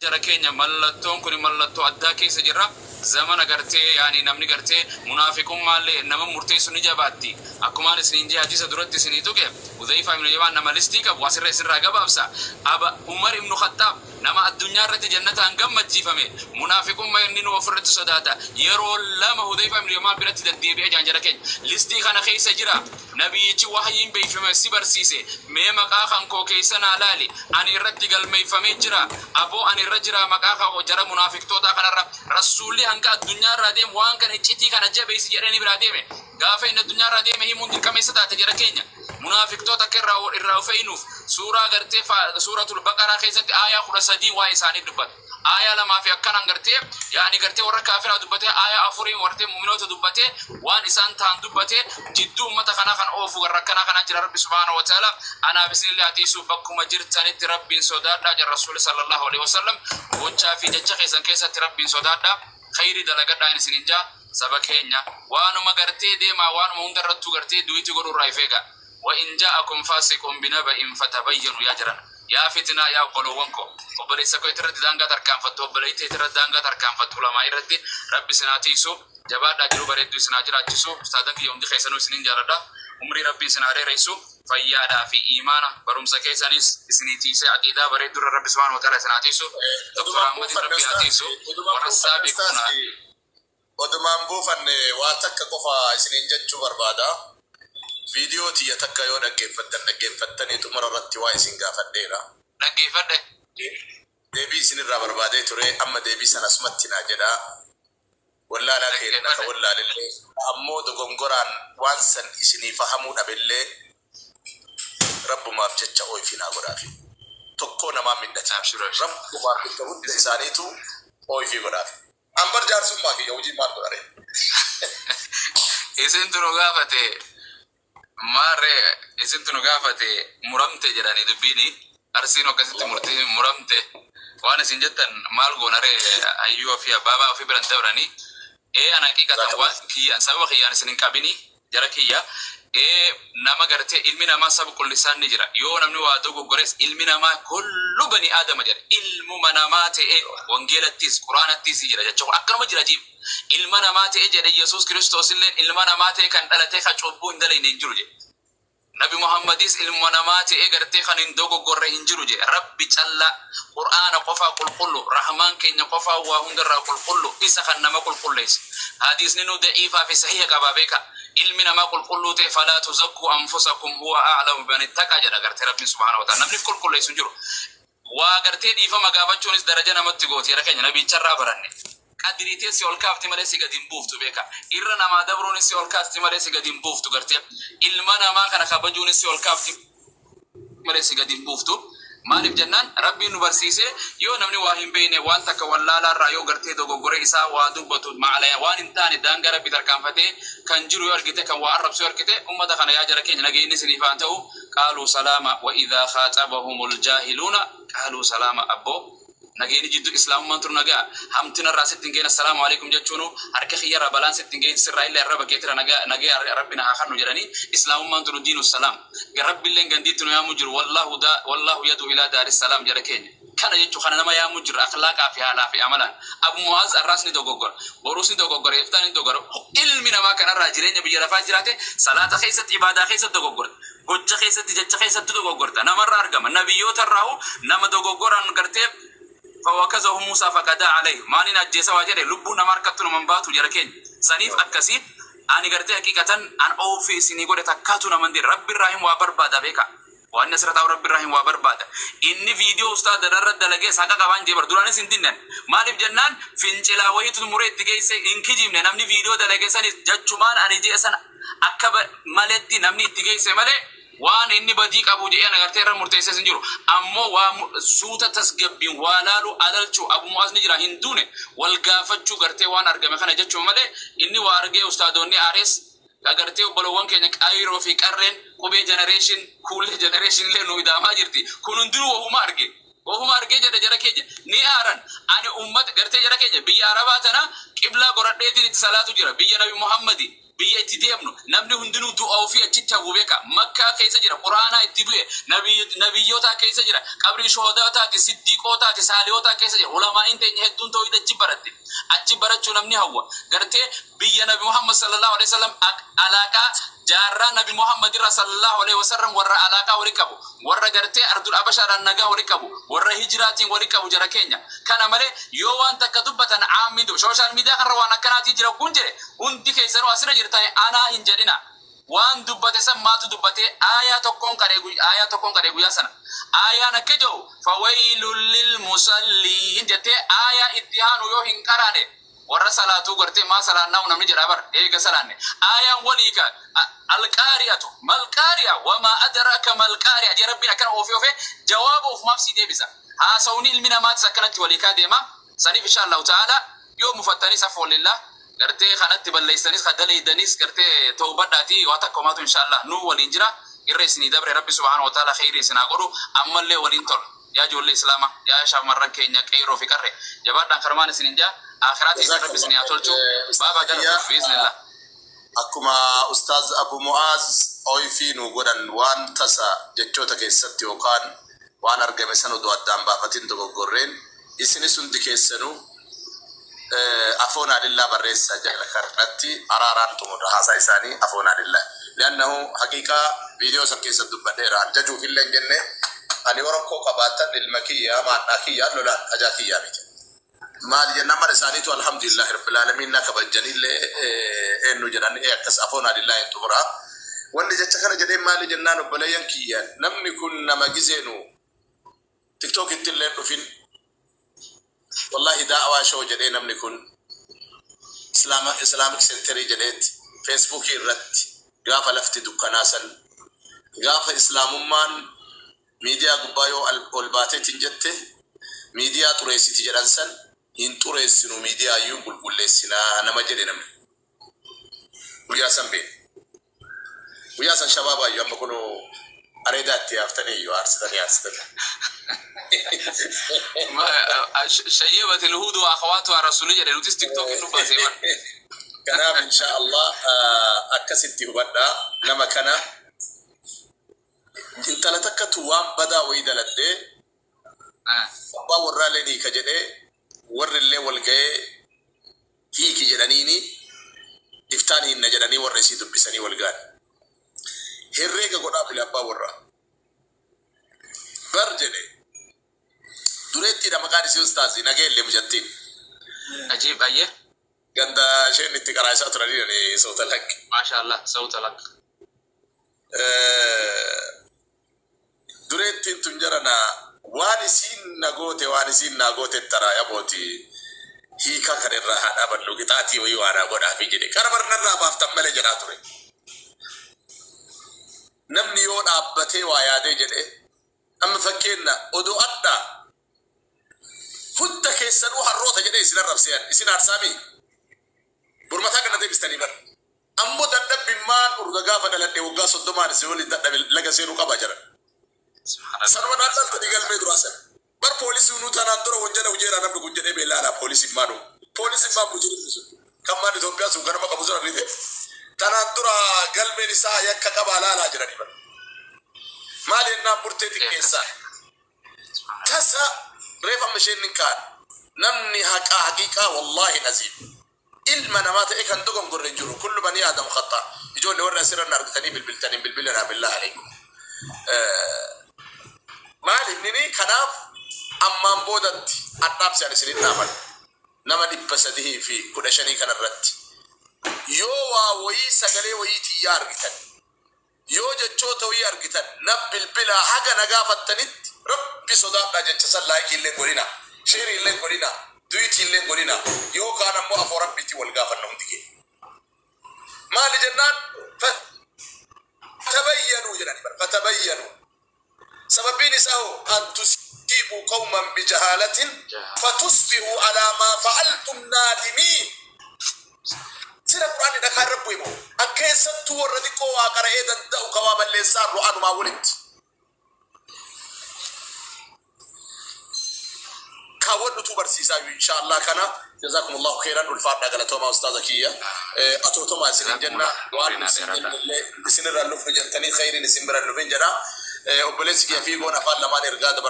jara keenya mallattoon kun mallattoo addaa keessa jirra zamana gartee yani namni gartee munaafiqummaa nama murteessu ni jabaatti akkuma isiniin hadisa duratti isinii tuqe Hudhayfa ibn Yaman nama listii qabu asirra isirraa gabaabsa aba Umar ibn Khattab nama addunyaa irratti jannataan gammachiifame munaafiqummaa inni nu ofirratti sodaata yeroo lama Hudhayfa ibn Yaman biratti deddeebi'ee jaanjara keenya listii kana keessa jira nabiyyichi wahyiin beeyfame si barsiise mee maqaa kan koo keessa naa laali ani irratti galmeeffamee jira aboo ani irra jira maqaa kan jara munaafiqtoota kanarra rasuulli hanga addunyaa irraa deemu waan kana iccitii kana jabeessi jedhanii biraa deeme gaafa inni addunyaa irraa deeme himuun dirqameessa taate jara keenya munaafiqtoota irraa ufe'inuuf suuraa gartee suuratul baqaraa keessatti aayaa 13 waa isaanii dubbata aayaa lamaa fi akkanaan gartee yaani gartee warra kaafiraa dubbate aayaa afurii wartee mu'minoota dubbate waan isaan ta'an dubbate jidduu ummata kana kan oofu rakkana kana jira rabbi subhanahu wa ta'ala ana bismillah tiisu bakkuma jirtanitti rabbiin sodaadha jar rasul sallallahu alaihi wasallam gochaa fi jecha keessan keessatti rabbiin sodaadha khayri dalagadha isinin jaa saba keenya waanuma gartee deema waanuma hunda irrattu gartee duwiti godhu raifeega wa in ja'akum fasiqun binaba'in fatabayyanu ya jaran ya fitna ya qulwanko obalisa ko itirati danga tarkan fatto obalite itirati danga tarkan fatto ulama irati rabbi sinatiisu jabaadha jiru bareedu sinajiraachisu ustaadan ki yomdi xeesanu isinin jaalada umri rabbi sinare reisu fayyada fi imana barumsa keessanis isinitiise aqida bareedu rabbi subhanahu wa ta'ala sinatiisu rahmati rabbi atiisu warasabiquna odumaan buufanne waa takka qofa isinin jechuu barbaada video tiya takka yoo dhaggeeffattanii xumura irratti waa isin gaafadheera dhaggeeffadhe deebii isinirraa barbaadee ture amma deebii sana asumatti naa jedha wallaalaa keenya akka wallaalillee ammoo dogongoraan waan san isinii fahamuu dhabillee rabbumaaf jecha ooyfinaa godhaafi tokkoo namaa minnata rabbumaaf jecha hunda isaaniitu ooyfii godhaafi ambar jaarsummaa fi hojii maal godhare isin tunu gaafate mare isin tunu gaafate muramte jedhani dubbini arsiin akkasitti murtii muramte waan isin jettan maal goonare ayyuu fi ababa fi biran dabrani ana haqiqatan waan kiyya sababa kiyyaan isin qabini jara kiyya nama garte ilmi nama sabu kulli sanni jira yoo namni waa dogoggores ilmi nama kullu bani adama jira ilmu manama ta'e wangeelattis quraanattis jira jechuun akkanuma jira jiib ilma namaa ta'e jedhe Yesuus Kiristoos illee ilma namaa ta'e kan dhalate ka cubbuu hin dalayne hin jiru je Nabi Muhammadis ilma namaa ta'e gartee kan hin dogoggorre hin jiru je Rabbi calla Qur'aana qofa qulqullu Rahmaan keenya qofa waa hundarraa qulqullu isa kan nama qulqullees hadisni nu da'iifaa fi sahih qaba beeka ilmi namaa qulqullu ta'e falaa tuzakku anfusakum huwa a'lamu biman ittaqa jedha gartee Rabbi subhanahu wa ta'ala namni qulqulleessu jiru waa gartee dhiifama gaafachuunis daraja namatti gooti yara keenya nabicharraa baranne qadirite si olkaafti malee si gadin buuftu beeka irra nama dabruun si olkaafti malee si gadin buuftu garte ilma namaa kana kabajuun si olkaafti malee si gadin buuftu maaliif jennaan rabbiin nu barsiise yoo namni waa hin beeyne waan takka wallaalaa irraa yoo gartee dogoggore isaa waa dubbatu maalaya waan hin taane daanga rabbi tarkaanfatee kan jiru yoo argite kan waa arrabsu yoo argite ummata kana yaa jara keenya nageenyi siniifaan ta'u qaaluu salaama wa idhaa khaaxabahumul jaahiluuna qaaluu salaama abbo nageenyi jiddu islaamummaan turu nagaa hamtina irraa sittiin geena assalaamu alaikum jechuunu harka khiyyarra balaan sittiin geessi sirraa illee arraba keetira nagaa rabbina haa kannu jedhanii islaamummaan turu diinu salaam rabbiillee gandiitti nu yaamu jiru wallahu yadu ilaa daaris salaam jedha keenya kana jechuu kana nama yaamu jiru akhlaaqaa fi haalaa fi amalaan abu mu'aaz arraasni dogoggora boruusni dogoggora iftaani dogoggora ilmi namaa kanarraa jireenya biyya lafaa jiraate salaata keessatti ibaadaa keessatti dogoggora gocha keessatti jecha keessatti dogoggorta namarraa argama nabiyyoota irraa nama dogoggoraan gartee فوكزه موسى فقدا عليه ما نين أجلس واجده لبنا مركتنا من باتو جركين سنيف أكسيد أنا قرتي حقيقة أن أوفي سنيقول تكاتنا من دي رب الرحيم وبربادا بيكا وأن سرت رب الرحيم وبربادا إني فيديو أستاذ درد دلقي ساكا كمان جبر دولاني سندين ما نف جنان فينجلا وهي تمرد تجي سه إنك جيمنا نمني فيديو دلقي سني جتشمان أنا جي أسنا أكبر مالتي نمني تجي سه ماله waan inni badii qabu jedhee nagartee irra murteessee sin jiru ammoo waa suuta tasgabbiin waa laalu adalchuu abu mu'aaz ni jira hin duune wal gaafachuu gartee waan argame kana jechuu malee inni waa argee ustaadoonni aares agartee obbolowwan keenya qaayiroo fi qarreen qubee generation kuulee generation illee nu idaamaa jirti kun hundinuu wahuma argee jedha jara keenya ni aaran ani ummat gartee jara keenya biyya arabaa tana qiblaa goradheetiin itti salaatu jira biyya nabi muhammadi biyya itti deemnu namni hundinuu du'a ofii achitti hawwubeeka makkaa keessa jira quraanaa itti bu'e nabiyyoota keessa jira qabri shohodaataa siddiqootaa saalihoota keessa jira ulamaa'in teenya hedduun tawhid achi barachuu namni hawwa gartee biyya nabi Muhammad sallallahu alaihi wasallam alaqaa jaarraa nabi Muhammad sallallahu alaihi wasallam warra alaqaa wali qabu warra gartee ardul abashaadhaan nagaa wali qabu warra hijraatiin wali qabu jara keenya kana malee yoo waan takka dubbatan aamidu social media kan rawaan akkanaatii jira kun jire hundi keessanuu asirra jirtan anaa hin jedhina waan dubbate san maatu dubbate aayaa tokkoon qaree guyyaa sana aayaan akka jiru fawailul lil musalliin jettee aayaa itti aanu yoo hin qaraane warra salaatuu gartee maa salaannaa namni jedha bar eega salaanne aayaan waliika alqaariyatu malqaariya wama adraka malqaariya je rabbiin akkana ofee jawaabuuf maafsi deebisa haasawni ilmi namaatti akkanatti waliikaa deema saniif insha Allah ta'ala yoo mufattanis afoolillah gartee kanatti balleessanis kadaleeydanis gartee tawbadhaati waa takka maatu insha Allah nu waliin jira irreesni dabre rabbi subhanahu wa ta'ala khairii sina godhu ammallee waliin tol yaa ijoollee islaama yaa shamarran keenya qeyroo fi qarre jabaadhaan karmaan isin jaa akhiraati isin rabbi isin yaa tolchu baaba galatu biiznillah akkuma ustaaz Abu Muaz oifi nu godhan waan tasa jechoota keessatti yookaan waan argame san odoo addaan baafatiin dogoggorreen isinis hundi keessanuu afona lillah barreessa jala karratti araraan tumudha haasaa isaanii afona lillah liannahu haqiqa video san keessatti dubbadheera jajuuf illee jenne ani warakkoo qabaatan ilmakiyya maannakiyya lolaan ajaakiyya miti maal jenna mara isaaniitu alhamdulillah rabbil alamin na kabajjanillee eenyu jedhan akkas afona lillah tumura wanni jecha kana jedhee maal jennaan obboleeyyan kiyyan namni kun nama gizeenu tiktok ittillee dhufin والله دعوة شو جدي نمني كن إسلامك سنتري جديت فيسبوك يرت غاف لفت دكاناسن غاف إسلام مان ميديا قبايو الباتة تنجته ميديا تريسي تجرانسن هن تريسينو ميديا يوم كل سنا أنا ما جدي نمني ويا سنبين ويا سن شباب أيام بكونوا أريدات يافتني يوارسدني أرسدني شيبت الهود واخواتها رسوليه لو تيك توك انه باسيما كلام ان شاء الله اكستي وبدا لما كان انت لا تكتوام بدا ويدلد باور لني كجدي ور اللي والجاي هيك جدانيني افتاني النجداني والرسيد بسني والغان هريغا غدا بلا باور برجني duretti da magari si ustazi nagelle mujattin ajib ayye ganda shen ittikara isa turani ne sawta lak ma sha Allah sawta lak duretti tunjarana wani sin nagote tara yaboti hika karerra hada ballu gitati wi wana goda fi jide karbar narra baftam male jira ture namni yo dabbate wa yade jide am fakkenna odo adda فدا كيسنو هروتا جدي سن ربسيان سن ارسامي برمتا كنته بستني بر امو ددب بمان ورغا فدلته وغا صدمان سيولي ددب لغا سيرو قبا جرا سبحان الله سنوان الله تديغل ميدراسن بر بوليس ونو تناندرو وجنا وجيرا نبد كنجدي بلا لا بوليس مانو بوليس ما بوجري كمان اثيوبيا سو غرما قبوزر ريده تناندرا قلبي نساء يك قبالا لا جرا بر مالنا مرتدي كيسا تسا ريفا مشين كان نمني حقيقة والله نزيب إلما نمات إيه كان دوغم قرن جرو كل بني آدم خطأ يجون لورنا سيرا نارتني بالبلنا بالله عليكم مالي مني كناف أمام بودت أطناب سياري سنين نامل نما نبسده في كدشاني كان الرد يو وي سغلي وي تيار جتن يو جچو توي ارغتن نبل بلا حاجه نغافتنت ربي صدق جچسل لايك اللي غورينا شير اللي غورينا دويت اللي غورينا يو كان مو افو ربتي والغافن ديكي ما لجنان فتبينوا جنان فتبينوا سببين ساو ان تصيبوا قوما بجهاله فتصبحوا على ما فعلتم نادمين سير القرآن ده خرب بيمو أكيسة تور رديكو وقرأ إذا دعوا كواب اللسان رؤان ما ولد كاود تو برسيسا ان شاء الله كان جزاكم الله خيرا والفاضل قالتوما استاذ كيا اتوتوما سن جنة وان سن رلف جنتني خير نسمبر اللوبين جرا وبلسك يفيقون افال لما نرغاد